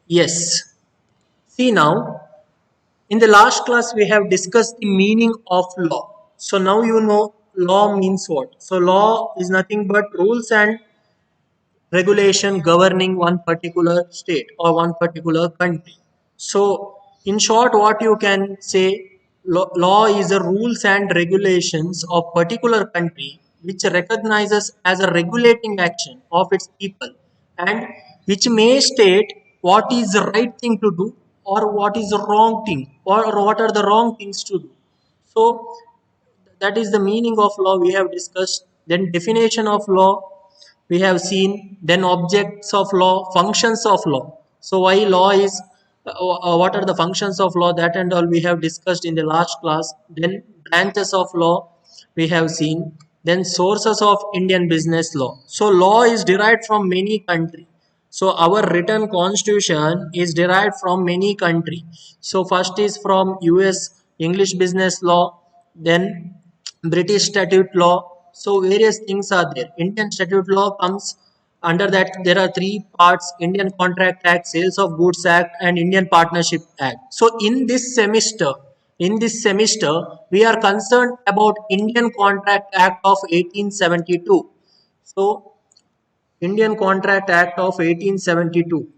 Yes. See now, in the last class we have discussed the meaning of law. So now you know law means what. So law is nothing but rules and regulation governing one particular state or one particular country. So in short, what you can say, law is the rules and regulations of particular country which recognizes as a regulating action of its people and which may state what is the right thing to do or what is the wrong thing or what are the wrong things to do. So that is the meaning of law we have discussed. Then definition of law we have seen. Then objects of law, functions of law. So why law is what are the functions of law, that and all we have discussed in the last class. Then branches of law we have seen. Then sources of Indian business law. So law is derived from many countries. So our written constitution is derived from many countries. So first is from US English business law, then British statute law. So various things are there. Indian statute law comes under that. There are three parts: Indian Contract Act, Sales of Goods Act, and Indian Partnership Act. So in this semester, we are concerned about Indian Contract Act of 1872. So Indian Contract Act of 1872.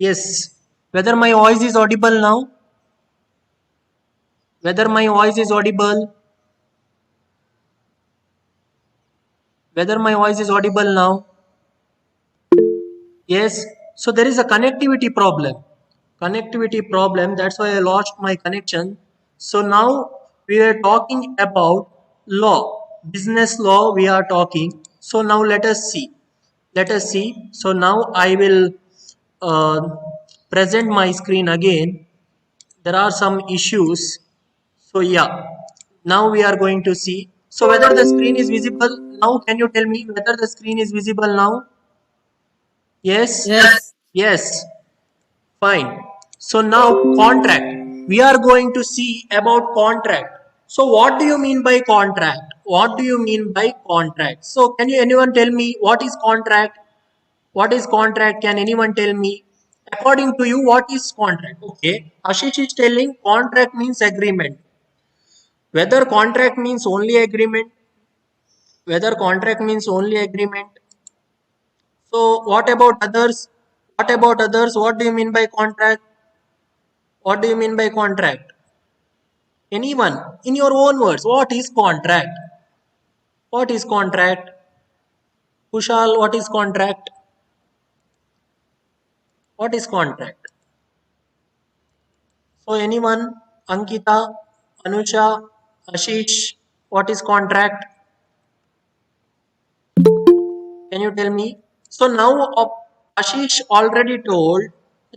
Yes. Whether my voice is audible now? Whether my voice is audible? Whether my voice is audible now? Yes. So there is a connectivity problem. Connectivity problem. That's why I lost my connection. So now we are talking about law. Business law we are talking. So now let us see. Let us see. So now I will uh, present my screen again. There are some issues. So yeah, now we are going to see. So whether the screen is visible now, can you tell me whether the screen is visible now? Yes? Yes. Yes, fine. So now contract. We are going to see about contract. So what do you mean by contract? What do you mean by contract? So can you anyone tell me what is contract? What is contract? Can anyone tell me? According to you, what is contract? Okay. Ashish is telling contract means agreement. Whether contract means only agreement, whether contract means only agreement. So what about others? What about others? What do you mean by contract? What do you mean by contract? Anyone? In your own words, what is contract? What is contract? Kushal, what is contract? What is contract? So anyone? Ankita, Anusha, Ashish, what is contract? Can you tell me? So now Ashish already told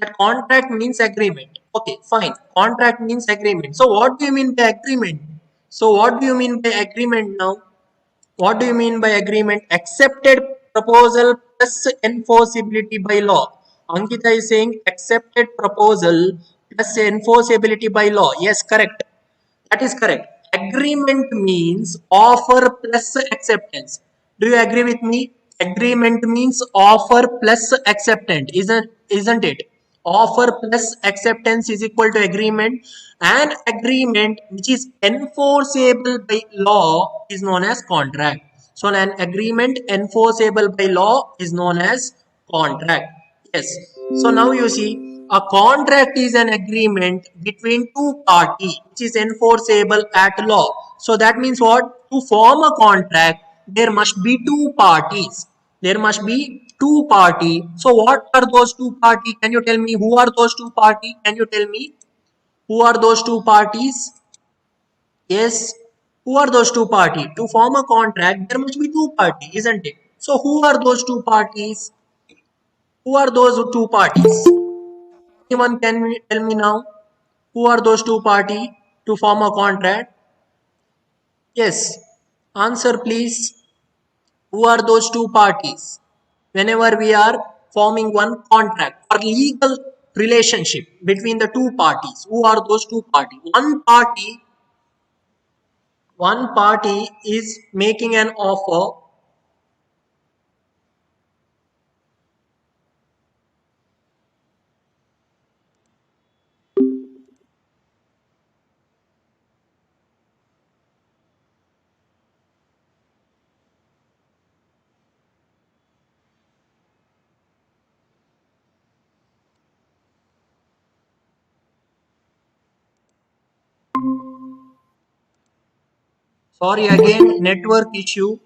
that contract means agreement. Okay, fine. Contract means agreement. So what do you mean by agreement? So what do you mean by agreement now? What do you mean by agreement? Accepted proposal plus enforceability by law. Ankita is saying accepted proposal plus enforceability by law. Yes, correct. That is correct. Agreement means offer plus acceptance. Do you agree with me? Agreement means offer plus acceptance, isn't it? Offer plus acceptance is equal to agreement, and agreement which is enforceable by law is known as contract. So an agreement enforceable by law is known as contract. Yes. So now you see, a contract is an agreement between two parties which is enforceable at law. So that means what? To form a contract, there must be two parties. There must be two parties. So what are those two parties? Can you tell me who are those two parties? Can you tell me who are those two parties? Yes. Who are those two parties? To form a contract, there must be two parties, isn't it? So who are those two parties? Who are those two parties? Anyone can tell me now? Who are those two parties to form a contract? Yes. Answer please. Who are those two parties? Whenever we are forming one contract or legal relationship between the two parties, who are those two parties? One party is making an offer. Sorry again, network issue.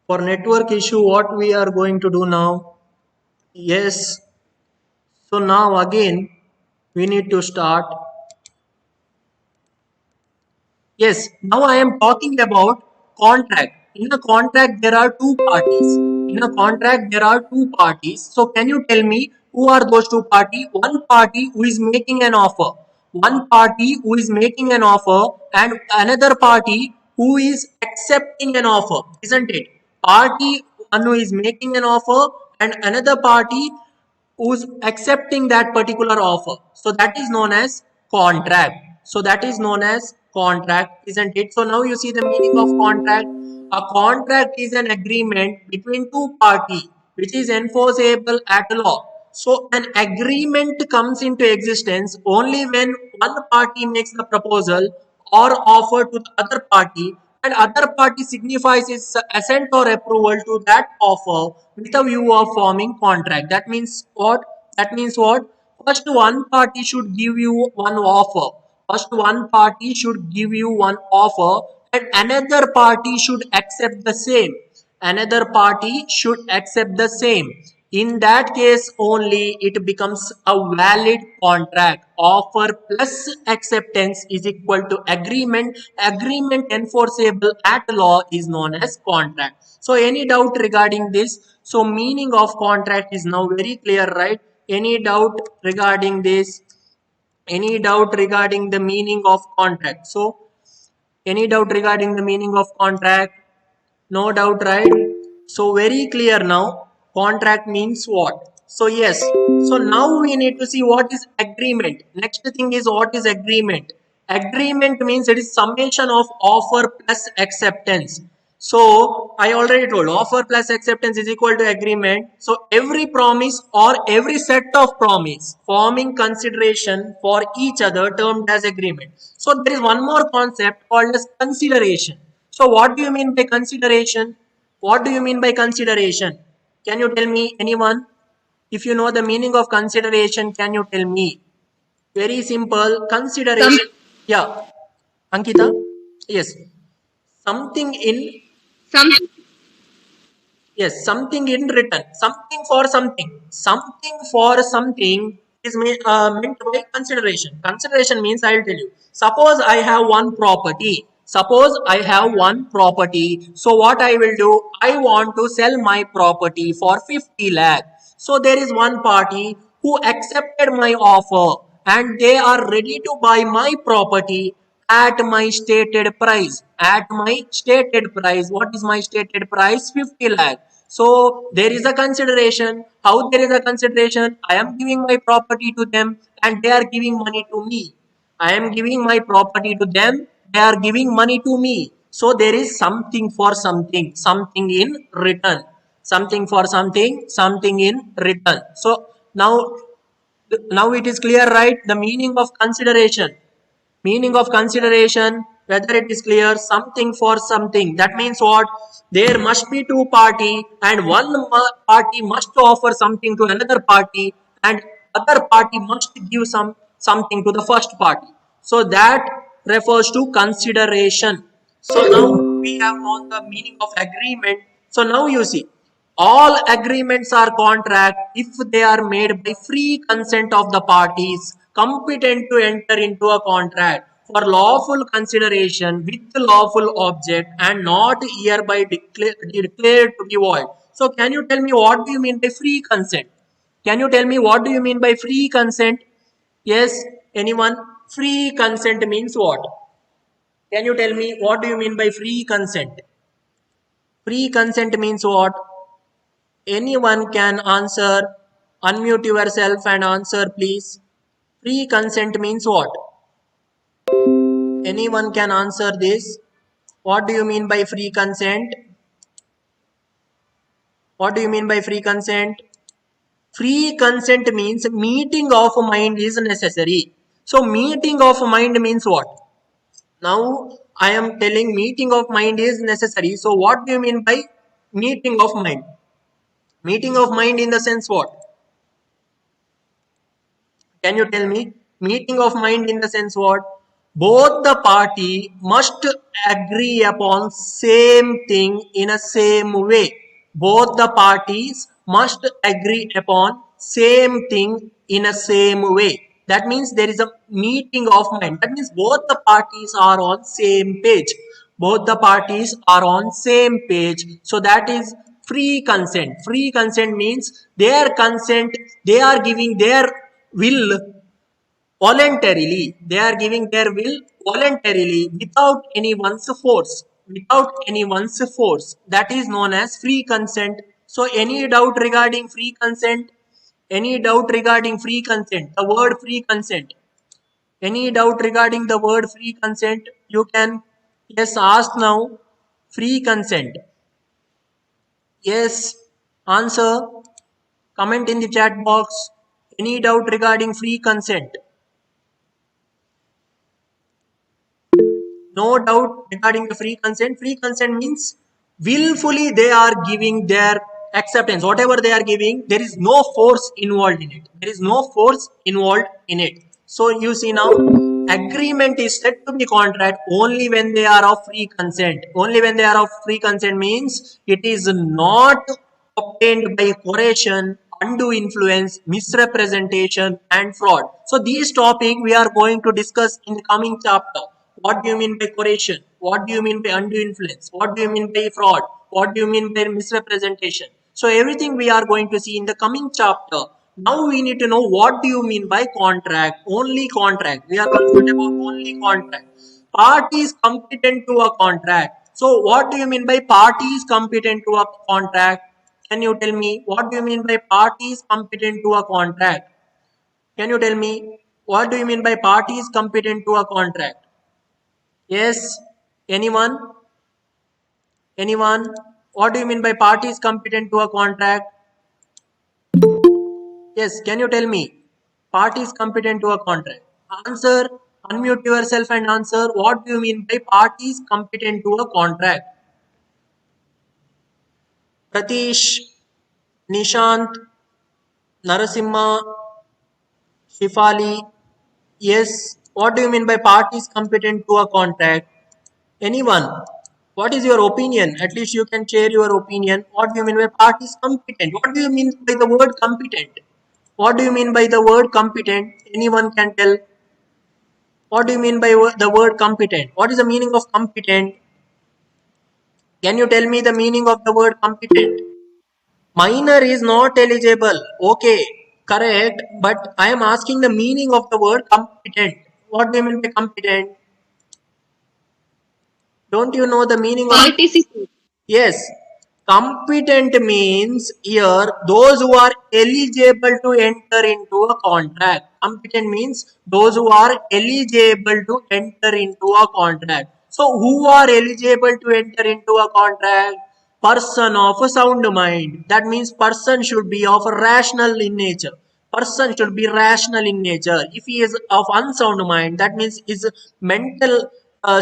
For network issue, what we are going to do now? Yes. So now again, we need to start. Yes, now I am talking about contract. In a contract, there are two parties. In a contract, there are two parties. So, can you tell me who are those two parties? One party who is making an offer, one party who is making an offer, and another party who is accepting an offer, isn't it? Party one who is making an offer, and another party who's accepting that particular offer. So that is known as contract. So that is known as contract, isn't it? So now you see the meaning of contract. A contract is an agreement between two parties which is enforceable at law. So an agreement comes into existence only when one party makes the proposal or offer to the other party and other party signifies its assent or approval to that offer with a view of forming contract. That means what? That means what? First one party should give you one offer. First one party should give you one offer and another party should accept the same. Another party should accept the same. In that case only it becomes a valid contract. Offer plus acceptance is equal to agreement. Agreement enforceable at law is known as contract. So any doubt regarding this? So meaning of contract is now very clear, right? Any doubt regarding this? Any doubt regarding the meaning of contract? So any doubt regarding the meaning of contract? No doubt, right? So very clear now. Contract means what? So yes. So now we need to see what is agreement. Next thing is what is agreement. Agreement means it is summation of offer plus acceptance. So I already told offer plus acceptance is equal to agreement. So every promise or every set of promise forming consideration for each other termed as agreement. So there is one more concept called as consideration. So what do you mean by consideration? What do you mean by consideration? Can you tell me anyone? If you know the meaning of consideration, can you tell me? Very simple. Consideration. Yeah. Ankita? Yes. Something in, Some yes, something in return. Something for something. Something for something is meant by consideration. Consideration means I'll tell you. Suppose I have one property. Suppose I have one property. So what I will do? I want to sell my property for 50 lakh. So there is one party who accepted my offer and they are ready to buy my property at my stated price. At my stated price. What is my stated price? 50 lakh. So there is a consideration. How there is a consideration? I am giving my property to them and they are giving money to me. I am giving my property to them. They are giving money to me. So there is something for something, something in return, something for something, something in return. So now it is clear, right? The meaning of consideration. Meaning of consideration, whether it is clear, something for something. That means what? There must be two party and one party must offer something to another party and other party must give something to the first party. So that refers to consideration. So now we have known the meaning of agreement. So now you see all agreements are contract if they are made by free consent of the parties competent to enter into a contract for lawful consideration with lawful object and not hereby declared to be void. So can you tell me what do you mean by free consent? Can you tell me what do you mean by free consent? Yes, anyone? Free consent means what? Can you tell me what do you mean by free consent? Free consent means what? Anyone can answer. Unmute yourself and answer, please. Free consent means what? Anyone can answer this. What do you mean by free consent? What do you mean by free consent? Free consent means meeting of mind is necessary. So meeting of mind means what? Now I am telling meeting of mind is necessary. So what do you mean by meeting of mind? Meeting of mind in the sense what? Can you tell me? Meeting of mind in the sense what? Both the party must agree upon same thing in a same way. Both the parties must agree upon same thing in a same way. That means there is a meeting of mind. That means both the parties are on same page. Both the parties are on same page. So that is free consent. Free consent means their consent, they are giving their will voluntarily. They are giving their will voluntarily without anyone's force. Without anyone's force. That is known as free consent. So any doubt regarding free consent? Any doubt regarding free consent? The word free consent. Any doubt regarding the word free consent? You can yes ask now. Free consent. Yes. Answer. Comment in the chat box. Any doubt regarding free consent? No doubt regarding the free consent. Free consent means willfully they are giving their acceptance. Whatever they are giving, there is no force involved in it. There is no force involved in it. So you see now, agreement is said to be contract only when they are of free consent. Only when they are of free consent means it is not obtained by coercion, undue influence, misrepresentation, and fraud. So these topics we are going to discuss in the coming chapter. What do you mean by coercion? What do you mean by undue influence? What do you mean by fraud? What do you mean by misrepresentation? So everything we are going to see in the coming chapter. Now we need to know what do you mean by contract? Only contract. We are concerned about only contract. Parties competent to a contract. So what do you mean by parties competent to a contract? Can you tell me what do you mean by parties competent to a contract? Can you tell me what do you mean by parties competent to a contract? Yes. Anyone? Anyone? What do you mean by parties competent to a contract? Yes. Can you tell me? Parties competent to a contract. Answer. Unmute yourself and answer. What do you mean by parties competent to a contract? Pratish, Nishant, Narasimha, Shifali. Yes. What do you mean by parties competent to a contract? Anyone? What is your opinion? At least you can share your opinion. What do you mean by parties competent? What do you mean by the word competent? What do you mean by the word competent? Anyone can tell. What do you mean by the word competent? What is the meaning of competent? Can you tell me the meaning of the word competent? Minor is not eligible. Okay, correct. But I am asking the meaning of the word competent. What do you mean by competent? Don't you know the meaning of Participate. yes? Competent means here those who are eligible to enter into a contract. Competent means those who are eligible to enter into a contract. So who are eligible to enter into a contract? Person of a sound mind. That means person should be of a rational in nature. Person should be rational in nature. If he is of unsound mind, that means his mental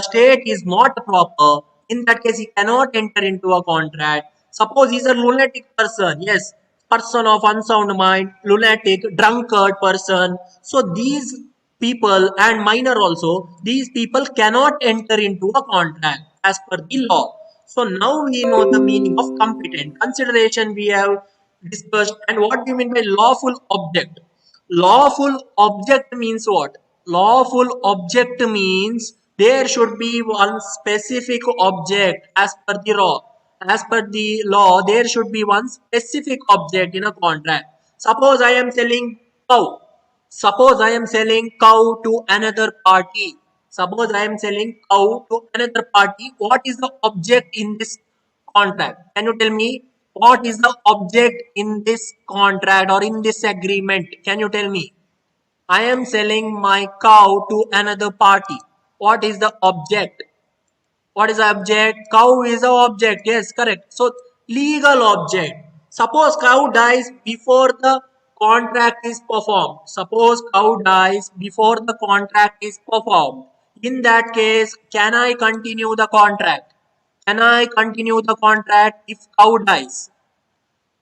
state is not proper. In that case, he cannot enter into a contract. Suppose he is a lunatic person. Yes, person of unsound mind, lunatic, drunkard person. So these people and minor also, these people cannot enter into a contract as per the law. So now we know the meaning of competent. Consideration we have discussed. And what do you mean by lawful object? Lawful object means what? Lawful object means there should be one specific object as per the law. As per the law, there should be one specific object in a contract. Suppose I am selling cow. Suppose I am selling cow to another party. Suppose I am selling cow to another party. What is the object in this contract? Can you tell me what is the object in this contract or in this agreement? Can you tell me? I am selling my cow to another party. What is the object? What is the object? Cow is the object. Yes, correct. So, legal object. Suppose cow dies before the contract is performed. Suppose cow dies before the contract is performed. In that case, can I continue the contract? Can I continue the contract if cow dies?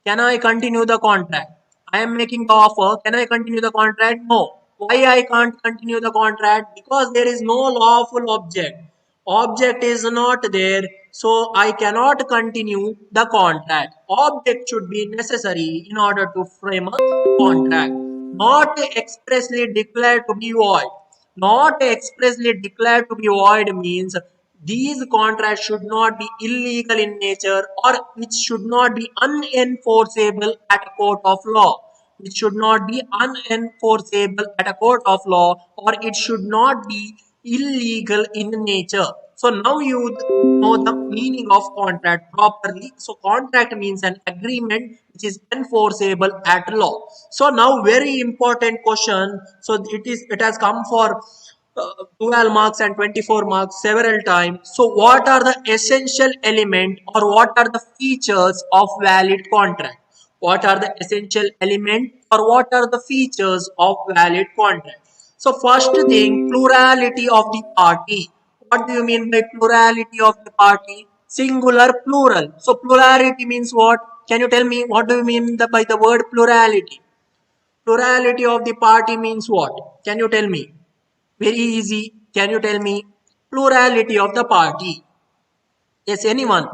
Can I continue the contract? I am making the offer. Can I continue the contract? No. Why I can't continue the contract? Because there is no lawful object. Object is not there, so I cannot continue the contract. Object should be necessary in order to frame a contract. Not expressly declared to be void. Not expressly declared to be void means these contracts should not be illegal in nature or which should not be unenforceable at a court of law. It should not be unenforceable at a court of law or it should not be illegal in nature. So now you know the meaning of contract properly. So contract means an agreement which is enforceable at law. So now very important question. So it has come for 12 marks and 24 marks several times. So what are the essential element or what are the features of valid contract? What are the essential element or what are the features of valid contract? So first thing, plurality of the party. What do you mean by plurality of the party? Singular, plural. So plurality means what? Can you tell me what do you mean by the word plurality? Plurality of the party means what? Can you tell me? Very easy. Can you tell me plurality of the party? Yes, anyone.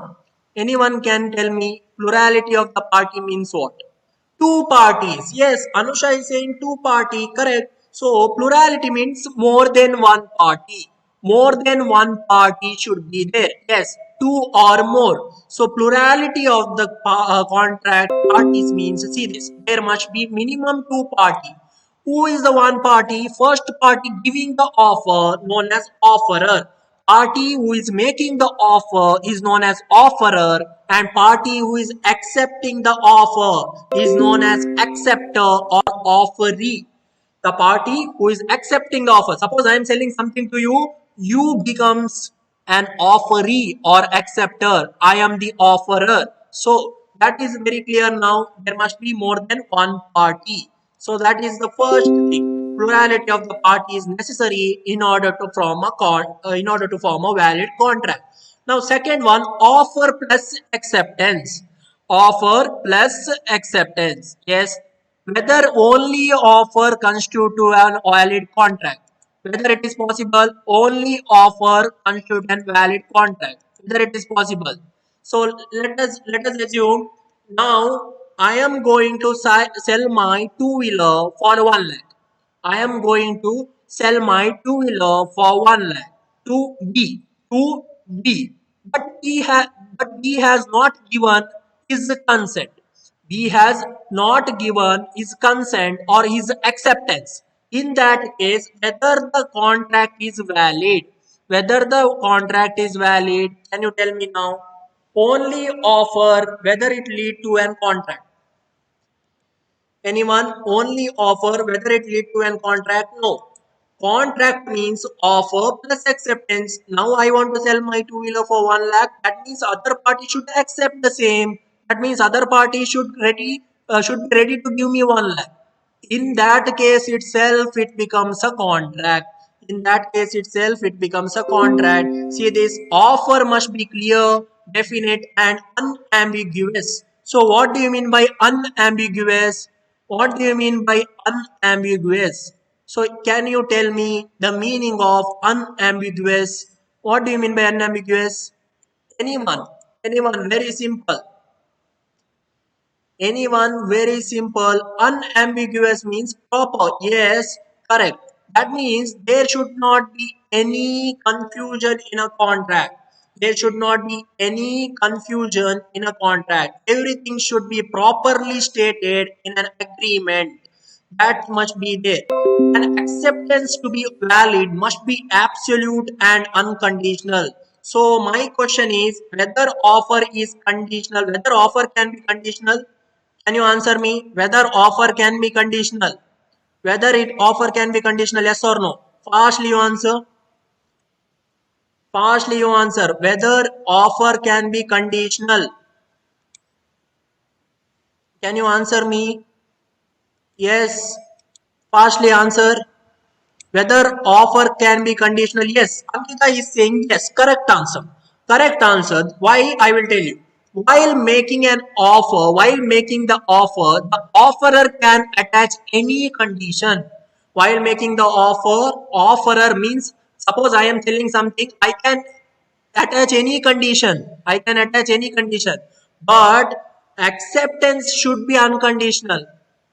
Anyone can tell me plurality of the party means what? Two parties. Yes, Anusha is saying two party. Correct. So plurality means more than one party. More than one party should be there. Yes, two or more. So plurality of the contract parties means, see this, there must be minimum two party. Who is the one party? First party giving the offer known as offerer. Party who is making the offer is known as offerer and party who is accepting the offer is known as acceptor or offeree. The party who is accepting the offer. Suppose I am selling something to you, you becomes an offeree or acceptor. I am the offerer. So that is very clear now. There must be more than one party. So that is the first thing. Plurality of the party is necessary in order to form a valid contract. Now second one, offer plus acceptance. Offer plus acceptance. Yes, whether only offer constitute to an valid contract. Whether it is possible, only offer constitute an valid contract. Whether it is possible. So let us assume now I am going to sell my two-wheeler for 1 lakh. I am going to sell my two-wheeler for 1 lakh to B. To B. But B has not given his consent. B has not given his consent or his acceptance. In that case, whether the contract is valid, can you tell me now? Only offer whether it lead to an contract. Anyone? Only offer whether it lead to an contract? No. Contract means offer plus acceptance. Now I want to sell my two-wheeler for 1 lakh. That means other party should accept the same. That means other party should be ready to give me 1 lakh. In that case itself, it becomes a contract. In that case itself, it becomes a contract. See, this offer must be clear, definite, and unambiguous. So, what do you mean by unambiguous? What do you mean by unambiguous? So, can you tell me the meaning of unambiguous? What do you mean by unambiguous? Anyone? Anyone? Very simple. Anyone? Very simple. Unambiguous means proper. Yes, correct. That means there should not be any confusion in a contract. There should not be any confusion in a contract. Everything should be properly stated in an agreement. That must be there. And acceptance to be valid must be absolute and unconditional. So my question is whether offer is conditional, whether offer can be conditional. Can you answer me? Whether offer can be conditional. Whether it offer can be conditional, yes or no? Fastly you answer. Fastly you answer. Whether offer can be conditional. Can you answer me? Yes. Fastly answer. Whether offer can be conditional. Yes. Ankita is saying yes. Correct answer. Correct answer. Why? I will tell you. While making an offer, while making the offerer can attach any condition. While making the offer, offerer means suppose I am telling something, I can attach any condition. I can attach any condition. But acceptance should be unconditional.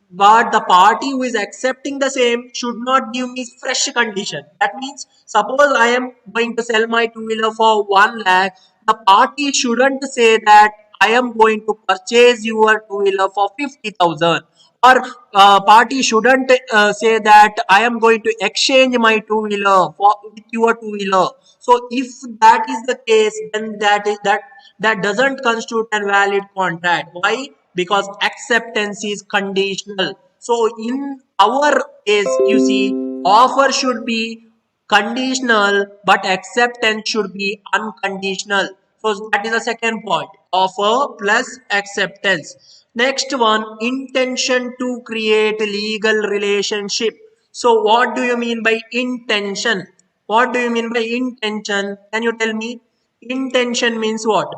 But the party who is accepting the same should not give me fresh condition. That means, suppose I am going to sell my two-wheeler for 1 lakh, the party shouldn't say that I am going to purchase your two-wheeler for 50,000. Or party shouldn't say that I am going to exchange my two-wheeler for with your two-wheeler. So if that is the case, then that doesn't constitute a valid contract. Why? Because acceptance is conditional. So in our case, you see, offer should be conditional, but acceptance should be unconditional. So that is the second point. Offer plus acceptance. Next one, intention to create legal relationship. So what do you mean by intention? What do you mean by intention? Can you tell me? Intention means what?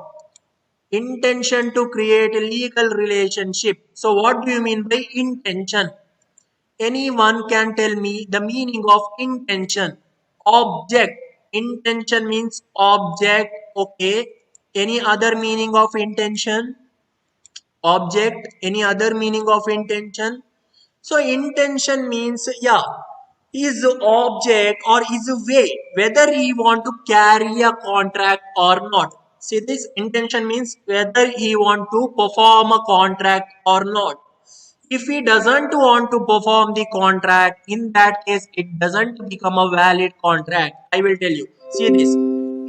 Intention to create a legal relationship. So what do you mean by intention? Anyone can tell me the meaning of intention. Object. Intention means object. Okay. Any other meaning of intention? Object. Any other meaning of intention? So intention means, yeah, is object or is a way whether he want to carry a contract or not. See, this intention means whether he want to perform a contract or not. If he doesn't want to perform the contract, in that case it doesn't become a valid contract. I will tell you. See this.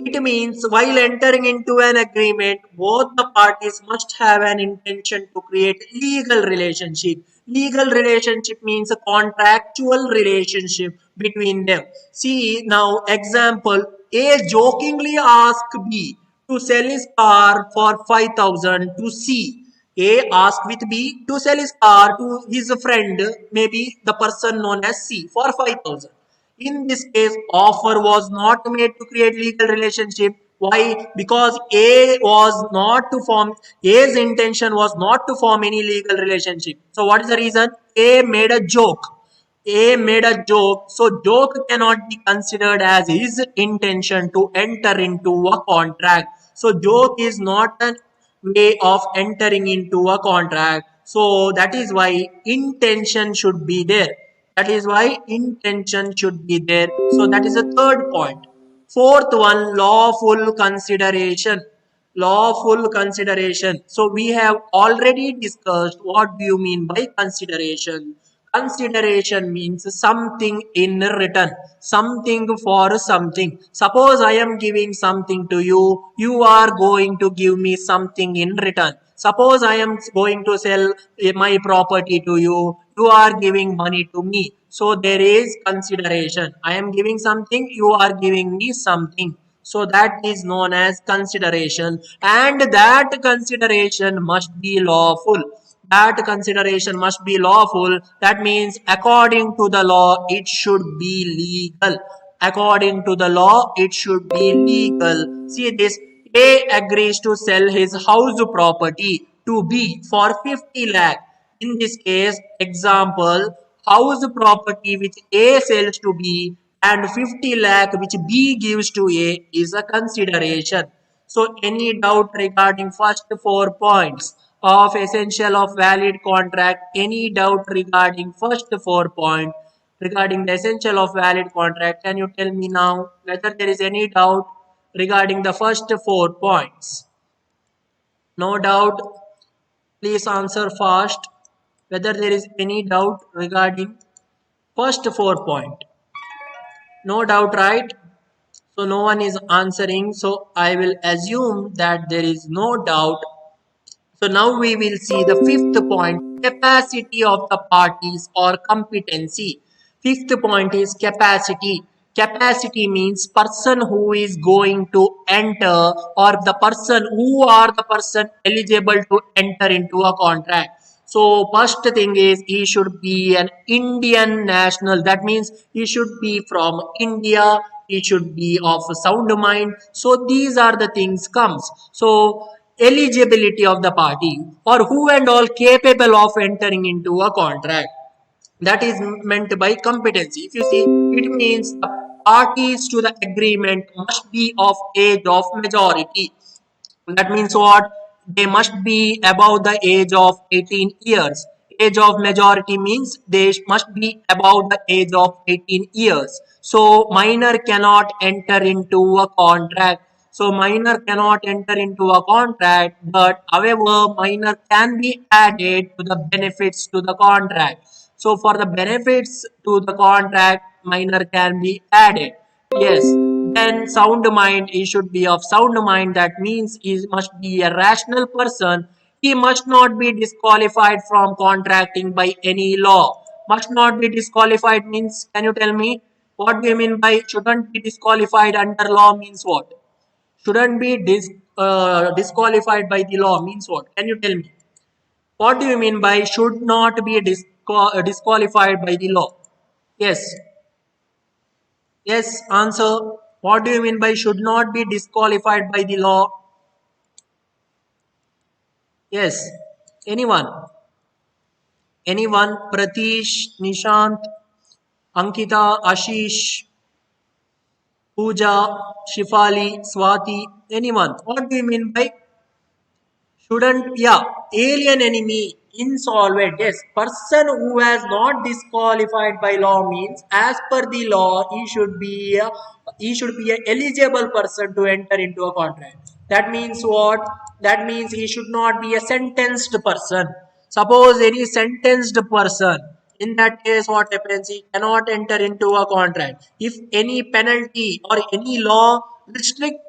It means while entering into an agreement, both the parties must have an intention to create legal relationship. Legal relationship means a contractual relationship between them. See now example, A jokingly asked B to sell his car for 5,000 to C. A asked with B to sell his car to his friend, maybe the person known as C, for 5,000. In this case, offer was not made to create legal relationship. Why? Because A's intention was not to form any legal relationship. So what is the reason? A made a joke. A made a joke. So joke cannot be considered as his intention to enter into a contract. So joke is not a way of entering into a contract. So that is why intention should be there. That is why intention should be there. So that is the third point. Fourth one, lawful consideration. Lawful consideration. So we have already discussed what do you mean by consideration. Consideration means something in return, something for something. Suppose I am giving something to you, you are going to give me something in return. Suppose I am going to sell my property to you, you are giving money to me. So there is consideration. I am giving something, you are giving me something. So that is known as consideration, and that consideration must be lawful. That consideration must be lawful. That means according to the law, it should be legal. According to the law, it should be legal. See this. A agrees to sell his house property to B for 50 lakh. In this case, example, house property which A sells to B and 50 lakh which B gives to A is a consideration. So any doubt regarding first 4 points of essential of valid contract, any doubt regarding first 4 points regarding the essential of valid contract, can you tell me now whether there is any doubt regarding the first 4 points? No doubt. Please answer fast. whether there is any doubt regarding first 4 point. No doubt, right? So no one is answering. So I will assume that there is no doubt. So now we will see the fifth point, capacity of the parties or competency. Fifth point is capacity. Capacity means person who is going to enter, or the person who are the person eligible to enter into a contract. So first thing is he should be an Indian national. That means he should be from India. He should be of a sound mind. So these are the things comes. So eligibility of the party, or who and all capable of entering into a contract, that is meant by competency. If you see, it means the parties to the agreement must be of age of majority. That means what? They must be above the age of 18 years. Age of majority means they must be above the age of 18 years. So minor cannot enter into a contract. So minor cannot enter into a contract, but however, minor can be added to the benefits to the contract. So for the benefits to the contract, minor can be added. Yes, then sound mind, he should be of sound mind. That means he must be a rational person. He must not be disqualified from contracting by any law. Must not be disqualified means, can you tell me? What do you mean by shouldn't be disqualified under law means what? Shouldn't be disqualified by the law means what? Can you tell me? What do you mean by should not be disqualified by the law? Yes. Yes, answer. What do you mean by should not be disqualified by the law? Yes. Anyone? Anyone? Pratish, Nishant, Ankita, Ashish, Pooja, Shifali, Swati. Anyone? What do you mean by shouldn't? Yeah, alien enemy, insolvent. Yes, person who has not disqualified by law means, as per the law, he should be a eligible person to enter into a contract. That means what? That means he should not be a sentenced person. Suppose any sentenced person, in that case, what happens? He cannot enter into a contract. If any penalty or any law restrict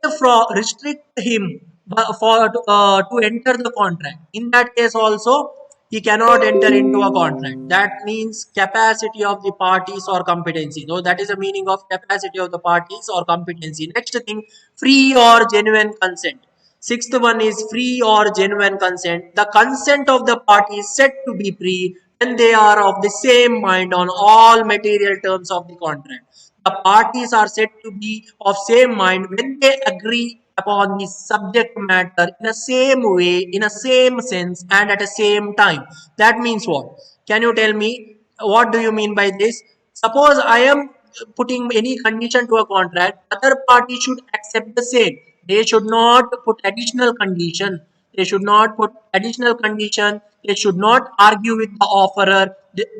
him to enter the contract, in that case also he cannot enter into a contract. That means capacity of the parties or competency. So that is the meaning of capacity of the parties or competency. Next thing, free or genuine consent. Sixth one is free or genuine consent. The consent of the party is said to be free when they are of the same mind on all material terms of the contract. The parties are said to be of same mind when they agree upon the subject matter in a same way, in a same sense, and at a same time. That means what? Can you tell me what do you mean by this? Suppose I am putting any condition to a contract, other party should accept the same. They should not put additional condition. They should not put additional condition. They should not argue with the offerer.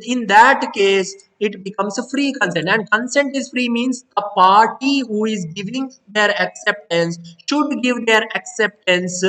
In that case, it becomes a free consent. And consent is free means a party who is giving their acceptance should give their acceptance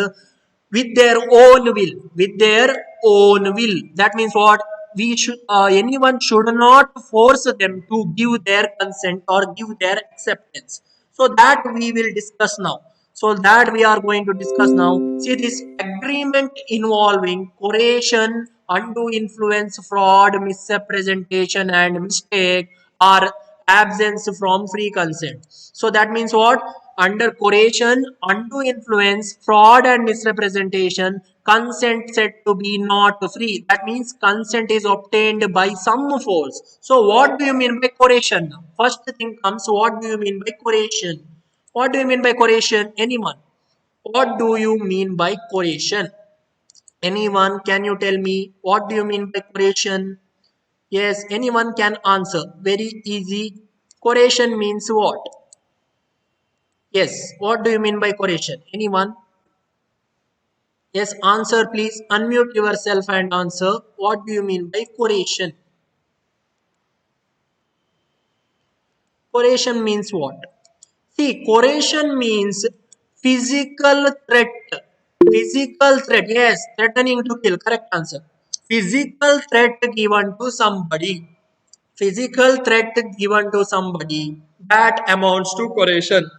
with their own will. With their own will. That means what? We should anyone should not force them to give their consent or give their acceptance. So that we will discuss now. So that we are going to discuss now. See, this agreement involving coercion, undue influence, fraud, misrepresentation, and mistake are absence from free consent. So that means what? Under coercion, undue influence, fraud, and misrepresentation, consent said to be not free. That means consent is obtained by some force. So what do you mean by coercion now? First thing comes, what do you mean by coercion? What do you mean by coercion? Anyone? What do you mean by coercion? Anyone? Can you tell me what do you mean by coercion? Yes, anyone can answer. Very easy. Coercion means what? Yes, what do you mean by coercion? Anyone? Yes, answer please. Unmute yourself and answer. What do you mean by coercion? Coercion means what? See, coercion means physical threat. Physical threat. Yes, threatening to kill. Correct answer. physical threat given to somebody. Physical threat given to somebody, that amounts to coercion.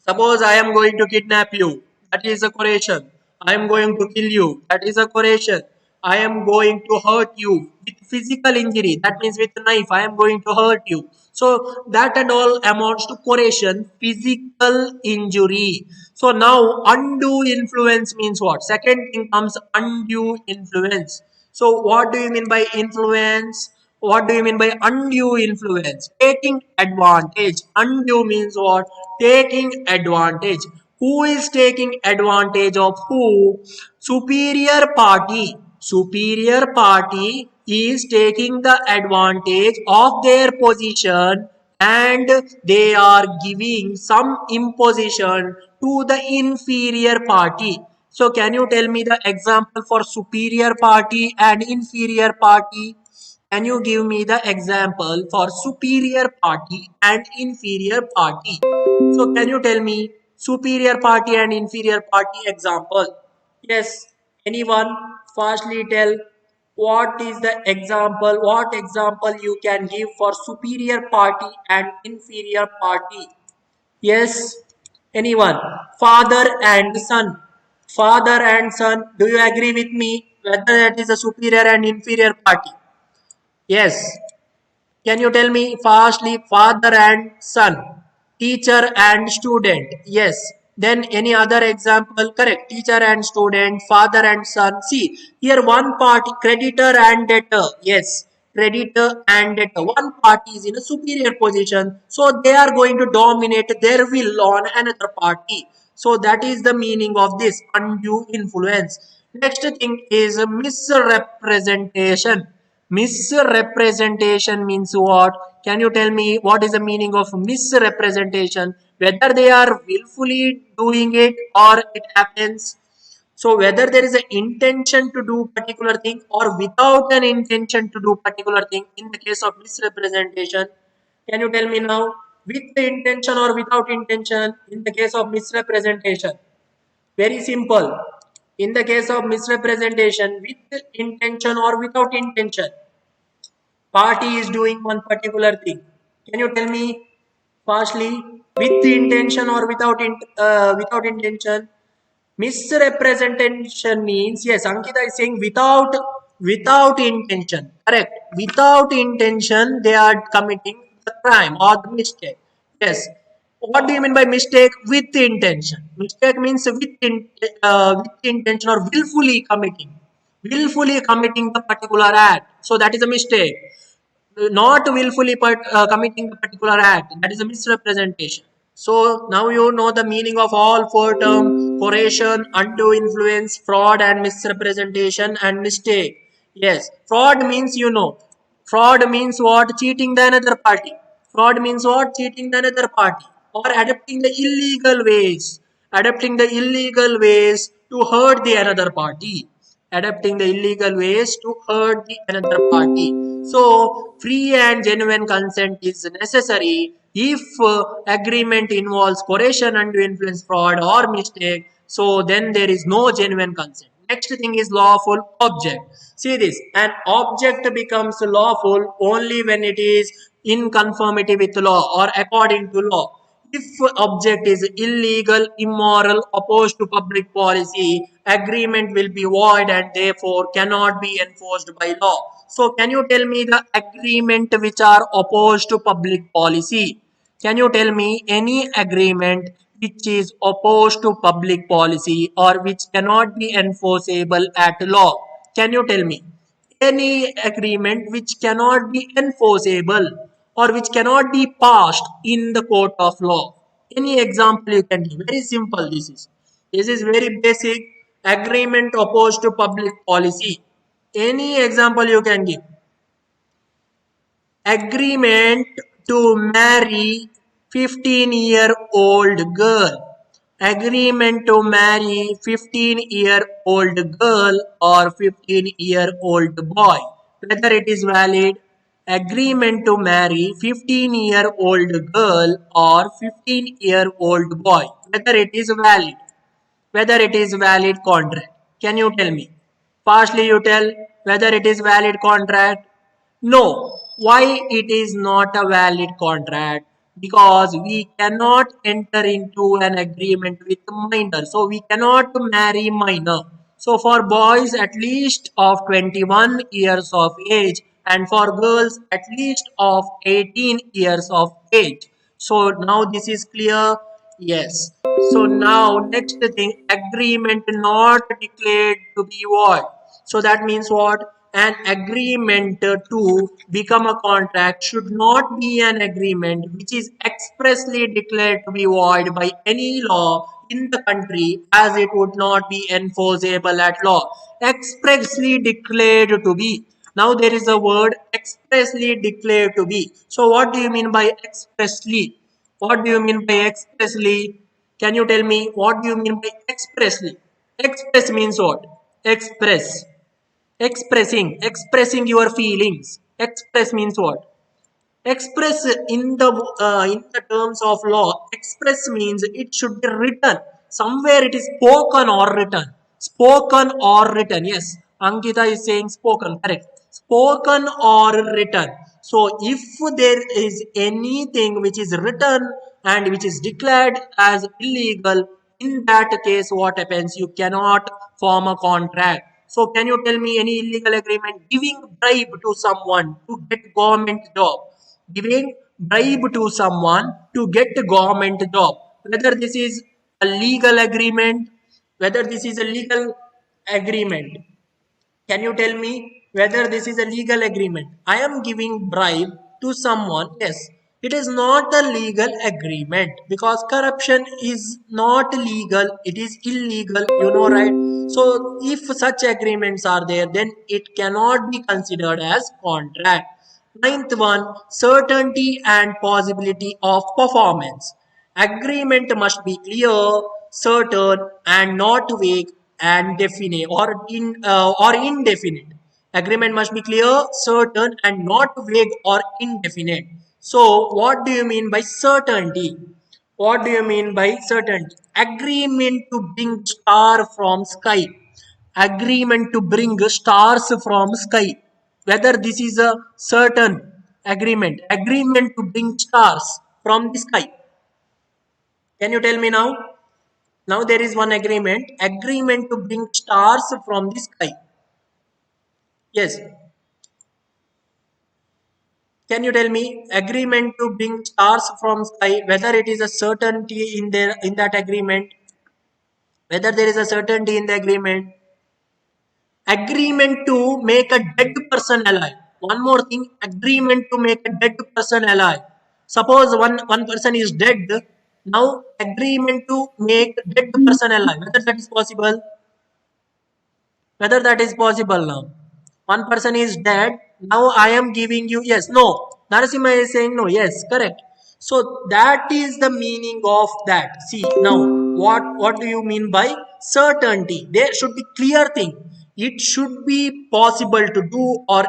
Suppose I am going to kidnap you, that is a coercion. I am going to kill you, that is a coercion. I am going to hurt you with physical injury, that means with a knife, I am going to hurt you. So that and all amounts to coercion, physical injury. So now undue influence means what? Second thing comes undue influence. So what do you mean by influence? What do you mean by undue influence? Taking advantage. Undue means what? Taking advantage. Who is taking advantage of who? Superior party. Superior party is taking the advantage of their position and they are giving some imposition to the inferior party. So can you tell me the example for superior party and inferior party? Can you give me the example for superior party and inferior party? So can you tell me superior party and inferior party example? Yes, anyone fastly tell what is the example, what example you can give for superior party and inferior party? Yes, anyone? Father and son. Father and son, do you agree with me whether that is a superior and inferior party? Yes. Can you tell me fastly father and son, teacher and student? Yes. Then any other example? Correct. Teacher and student, father and son. See, here one party, creditor and debtor. Yes. Creditor and debtor. One party is in a superior position. So they are going to dominate their will on another party. So that is the meaning of this undue influence. Next thing is misrepresentation. Misrepresentation means what? Can you tell me what is the meaning of misrepresentation? Whether they are willfully doing it or it happens. So whether there is an intention to do particular thing or without an intention to do particular thing in the case of misrepresentation. Can you tell me now? With the intention or without intention in the case of misrepresentation? Very simple. In the case of misrepresentation, with intention or without intention, party is doing one particular thing. Can you tell me fastly with the intention or without intention? Misrepresentation means yes. Ankita is saying without intention. Correct. Without intention, they are committing the crime or the mistake. Yes. What do you mean by mistake? With intention. Mistake means with intention or willfully committing the particular act. So that is a mistake. Not willfully committing a particular act, that is a misrepresentation. So now you know the meaning of all four terms: coercion, undue influence, fraud and misrepresentation and mistake. Yes, fraud means fraud means what? Cheating the another party. Fraud means what? Cheating the another party or adopting the illegal ways to hurt the another party, adapting the illegal ways to hurt the another party. So free and genuine consent is necessary if agreement involves coercion, undue influence, fraud or mistake. So then there is no genuine consent. Next thing is lawful object. See this, an object becomes lawful only when it is in conformity with law or according to law. If object is illegal, immoral, opposed to public policy, agreement will be void and therefore cannot be enforced by law. So can you tell me the agreement which are opposed to public policy? Can you tell me any agreement which is opposed to public policy or which cannot be enforceable at law? Can you tell me any agreement which cannot be enforceable or which cannot be passed in the court of law? Any example you can give? Very simple. This is very basic. Agreement opposed to public policy. Any example you can give? Agreement to marry 15-year-old girl. Agreement to marry 15-year-old girl or 15-year-old boy. Whether it is valid. Agreement to marry 15-year-old girl or 15-year-old boy. Whether it is valid. Whether it is valid contract. Can you tell me? Fastly you tell. whether it is valid contract? No. Why it is not a valid contract? Because we cannot enter into an agreement with minor. So we cannot marry minor. So for boys at least of 21 years of age and for girls at least of 18 years of age. So now this is clear. Yes. So now next thing, agreement not declared to be void. So that means what? An agreement to become a contract should not be an agreement which is expressly declared to be void by any law in the country, as it would not be enforceable at law. Expressly declared to be. Now there is a word expressly declared to be. So what do you mean by expressly? What do you mean by expressly? Can you tell me what do you mean by expressly? Express means what? Express. Expressing your feelings. Express means what? Express in the terms of law. Express means it should be written. Somewhere it is spoken or written. Spoken or written. Yes. Ankita is saying spoken. Correct. Spoken or written. So if there is anything which is written and which is declared as illegal, in that case, what happens? You cannot form a contract. So can you tell me any illegal agreement? Giving bribe to someone to get government job, giving bribe to someone to get a government job, whether this is a legal agreement, whether this is a legal agreement. Can you tell me whether this is a legal agreement? I am giving bribe to someone. Yes, it is not a legal agreement because corruption is not legal. It is illegal. You know, right? So if such agreements are there, then it cannot be considered as contract. Ninth one, certainty and possibility of performance. Agreement must be clear, certain, and not vague and definite or indefinite. Agreement must be clear, certain, and not vague or indefinite. So, what do you mean by certainty? What do you mean by certainty? Agreement to bring star from sky. Agreement to bring stars from sky. Whether this is a certain agreement. Agreement to bring stars from the sky. Can you tell me now? Now there is one agreement. Agreement to bring stars from the sky. Yes. Can you tell me agreement to bring stars from sky? Whether it is a certainty in there in that agreement. Whether there is a certainty in the agreement. Agreement to make a dead person alive. One more thing. Agreement to make a dead person alive. Suppose one person is dead. Now agreement to make dead person alive. Whether that is possible. Whether that is possible now. One person is dead. Now I am giving you yes, no. Narasimha is saying no, yes, correct. So that is the meaning of that. See now, what do you mean by certainty? There should be clear thing. It should be possible to do or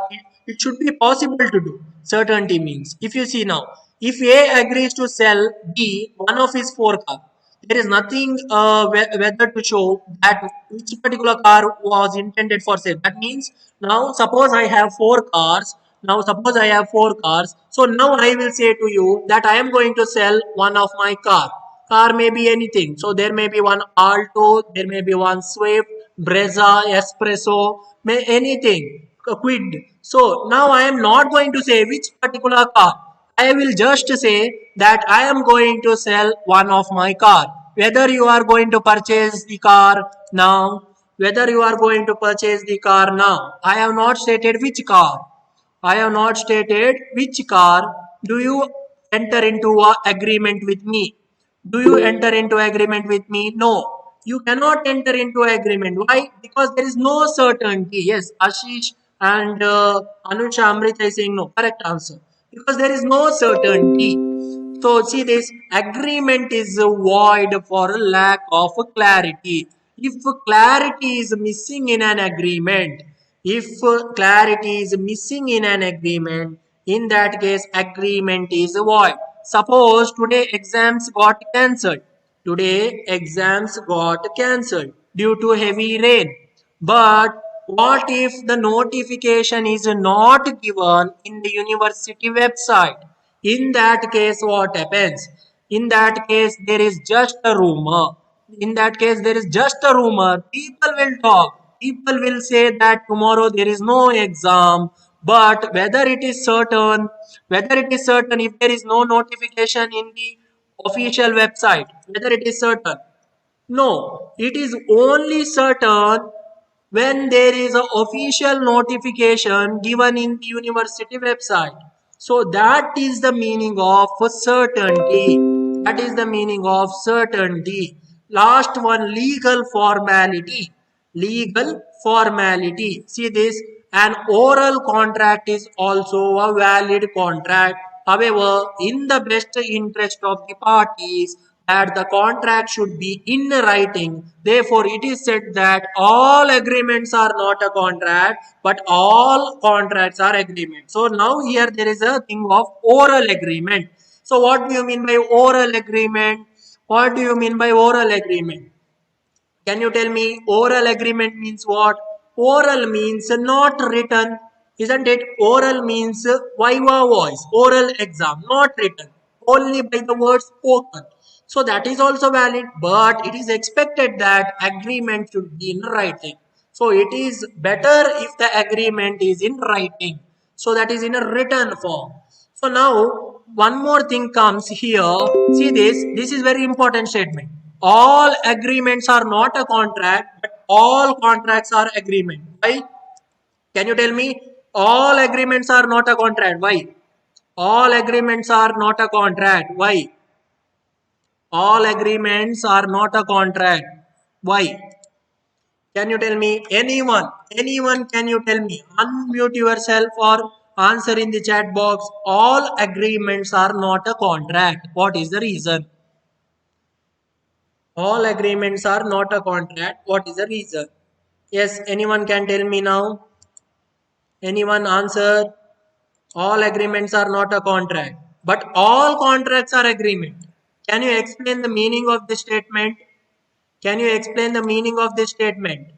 it should be possible to do. Certainty means if you see now, if A agrees to sell B one of his four cars, there is nothing whether to show that which particular car was intended for sale. That means now suppose I have four cars. Now suppose I have four cars. So now I will say to you that I am going to sell one of my car. Car may be anything. So there may be one Alto, there may be one Swift, Brezza, Espresso, may anything, a Quid. So now I am not going to say which particular car. I will just say that I am going to sell one of my car. Whether you are going to purchase the car now, whether you are going to purchase the car now. I have not stated which car. I have not stated which car. Do you enter into a agreement with me? Do you enter into agreement with me? No. You cannot enter into agreement. Why? Because there is no certainty. Yes, Ashish and Anusha Amrita is saying no. Correct answer. Because there is no certainty. So see this agreement is void for lack of clarity. If clarity is missing in an agreement, if clarity is missing in an agreement, in that case agreement is void. Suppose today exams got cancelled. Today exams got cancelled due to heavy rain. But What if the notification is not given in the university website? In that case, what happens? In that case, there is just a rumor. In that case, there is just a rumor. People will talk. People will say that tomorrow there is no exam. But whether it is certain if there is no notification in the official website, whether it is certain, no, it is only certain when there is an official notification given in the university website. So that is the meaning of certainty. That is the meaning of certainty. Last one, legal formality. Legal formality. See this, an oral contract is also a valid contract. However, in the best interest of the parties, that the contract should be in writing. Therefore, it is said that all agreements are not a contract, but all contracts are agreements. So now here there is a thing of oral agreement. So what do you mean by oral agreement? What do you mean by oral agreement? Can you tell me oral agreement means what? Oral means not written, isn't it? Oral means viva voice, oral exam, not written, only by the words spoken. So that is also valid, but it is expected that agreement should be in writing. So it is better if the agreement is in writing. So that is in a written form. So now one more thing comes here. See this. This is very important statement. All agreements are not a contract, but all contracts are agreement. Why? Can you tell me? All agreements are not a contract. Why? All agreements are not a contract. Why? All agreements are not a contract. Why? Can you tell me? Anyone? Anyone, can you tell me? Unmute yourself or answer in the chat box. All agreements are not a contract. What is the reason? All agreements are not a contract. What is the reason? Yes, anyone can tell me now? Anyone answer? All agreements are not a contract. But all contracts are agreement. Can you explain the meaning of this statement? Can you explain the meaning of this statement?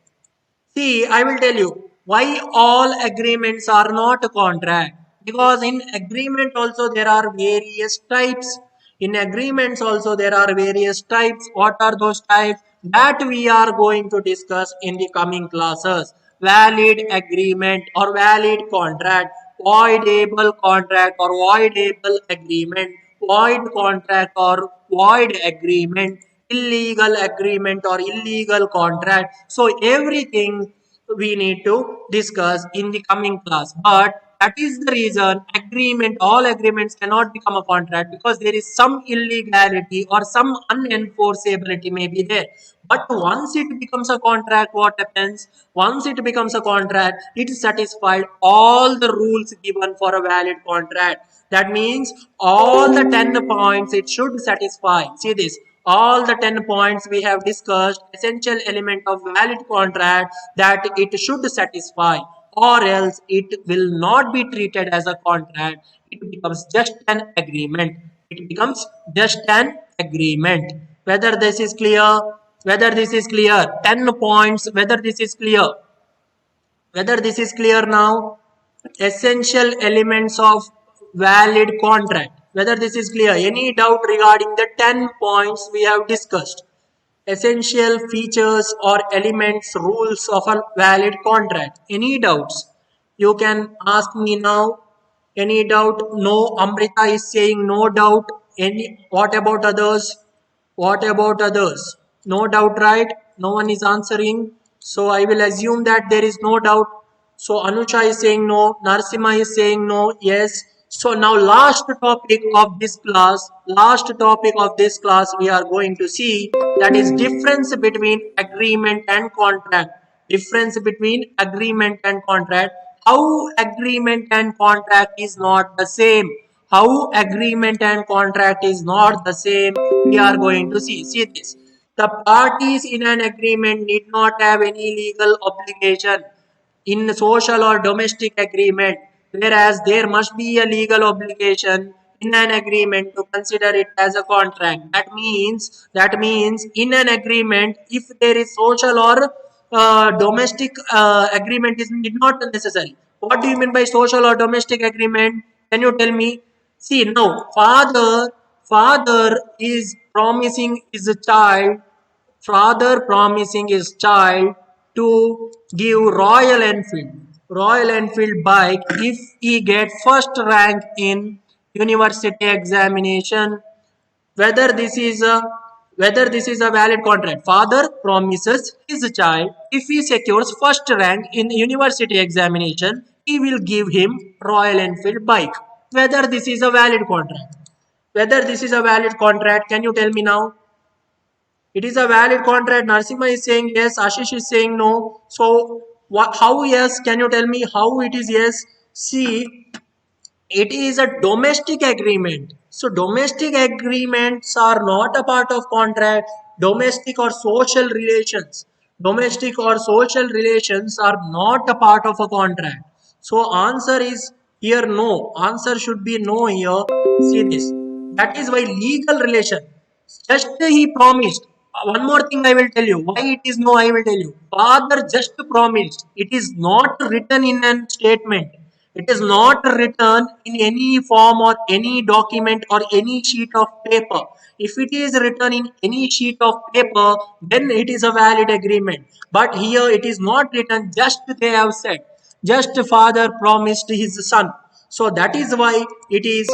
See, I will tell you why all agreements are not a contract. Because in agreement also there are various types. In agreements also there are various types. What are those types? That we are going to discuss in the coming classes. Valid agreement or valid contract, voidable contract or voidable agreement, void contract or void agreement, illegal agreement or illegal contract. So everything we need to discuss in the coming class. But that is the reason agreement, all agreements cannot become a contract because there is some illegality or some unenforceability may be there. But once it becomes a contract, what happens? Once it becomes a contract, it satisfied all the rules given for a valid contract. That means all the 10 points it should satisfy. See this. All the 10 points we have discussed, essential element of valid contract that it should satisfy, or else it will not be treated as a contract. It becomes just an agreement. It becomes just an agreement. Whether this is clear, whether this is clear, 10 points, whether this is clear, whether this is clear now, essential elements of valid contract, whether this is clear, any doubt regarding the 10 points we have discussed, essential features or elements, rules of a valid contract, any doubts, you can ask me now. Any doubt? No, Amrita is saying no doubt. Any, what about others? What about others? No doubt, right? No one is answering. So I will assume that there is no doubt. So Anucha is saying no. Narsima is saying no. Yes. So now last topic of this class, we are going to see, that is difference between agreement and contract. Difference between agreement and contract. How agreement and contract is not the same. How agreement and contract is not the same, we are going to see. See this. The parties in an agreement need not have any legal obligation in social or domestic agreement, whereas there must be a legal obligation in an agreement to consider it as a contract. That means in an agreement, if there is social or domestic agreement is not necessary. What do you mean by social or domestic agreement? Can you tell me? See now, father is promising his child, father promising his child to give Royal Enfield bike if he get first rank in university examination. Whether this is a valid contract. Father promises his child if he secures first rank in university examination, he will give him Royal Enfield bike. Whether this is a valid contract. Whether this is a valid contract, can you tell me now? It is a valid contract. Narsimha is saying yes. Ashish is saying no. So, what, how yes? Can you tell me how it is yes? See, it is a domestic agreement. So, domestic agreements are not a part of contract. Domestic or social relations. Domestic or social relations are not a part of a contract. So, answer is here no. Answer should be no here. See this. That is why legal relation. Just he promised. One more thing I will tell you. Why it is no, I will tell you. Father just promised. It is not written in a statement. It is not written in any form or any document or any sheet of paper. If it is written in any sheet of paper, then it is a valid agreement. But here it is not written, just they have said. Just father promised his son. So that is why it is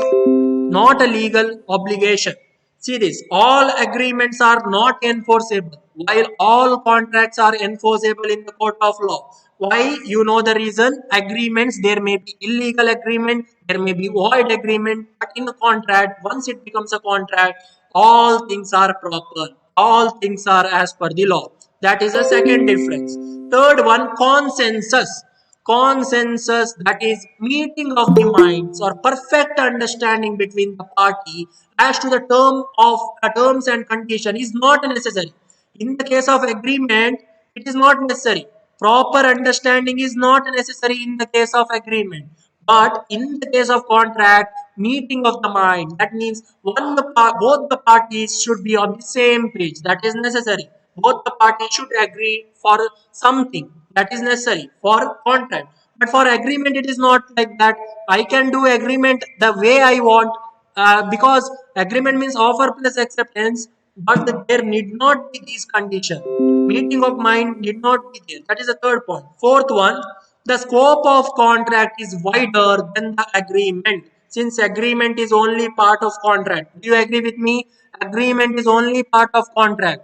not a legal obligation. See this, all agreements are not enforceable, while all contracts are enforceable in the court of law. Why? You know the reason. Agreements, there may be illegal agreement, there may be void agreement, but in a contract, once it becomes a contract, all things are proper, all things are as per the law. That is a second difference. Third one, consensus. Consensus, that is meeting of the minds or perfect understanding between the party as to the terms and condition is not necessary. In the case of agreement, it is not necessary. Proper understanding is not necessary in the case of agreement. But in the case of contract, meeting of the mind, that means both the parties should be on the same page. That is necessary. Both the parties should agree for something that is necessary for contract. But for agreement, it is not like that. I can do agreement the way I want because agreement means offer plus acceptance, but there need not be these conditions. Meeting of mind need not be there. That is the third point. Fourth one, the scope of contract is wider than the agreement. Since agreement is only part of contract. Do you agree with me? Agreement is only part of contract.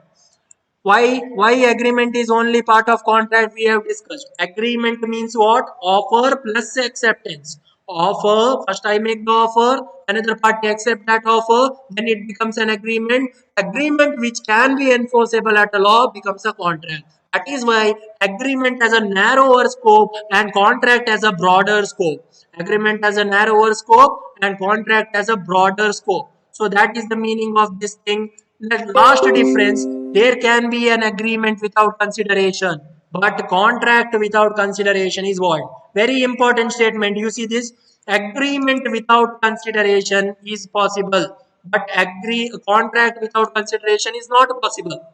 Why agreement is only part of contract? We have discussed. Agreement means what? Offer plus acceptance. Offer, first I make the offer, another party accept that offer, then it becomes an agreement. Agreement which can be enforceable at a law becomes a contract. That is why agreement has a narrower scope and contract has a broader scope. Agreement has a narrower scope and contract has a broader scope. So that is the meaning of this thing. The last difference, there can be an agreement without consideration, but contract without consideration is void. Very important statement. You see this? Agreement without consideration is possible, but contract without consideration is not possible.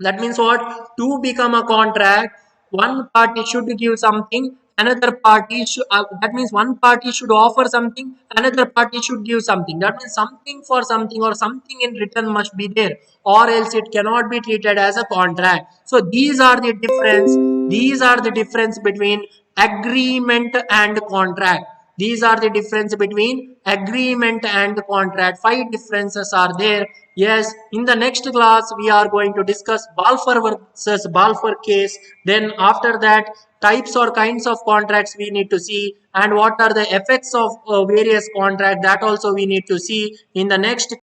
That means what? To become a contract, one party should give something, another party should, that means one party should offer something, another party should give something. That means something for something or something in return must be there, or else it cannot be treated as a contract. So these are the difference. These are the difference between agreement and contract. These are the difference between agreement and contract. Five differences are there. Yes, in the next class, we are going to discuss Balfour versus Balfour case. Then after that, types or kinds of contracts we need to see, and what are the effects of various contracts, that also we need to see in the next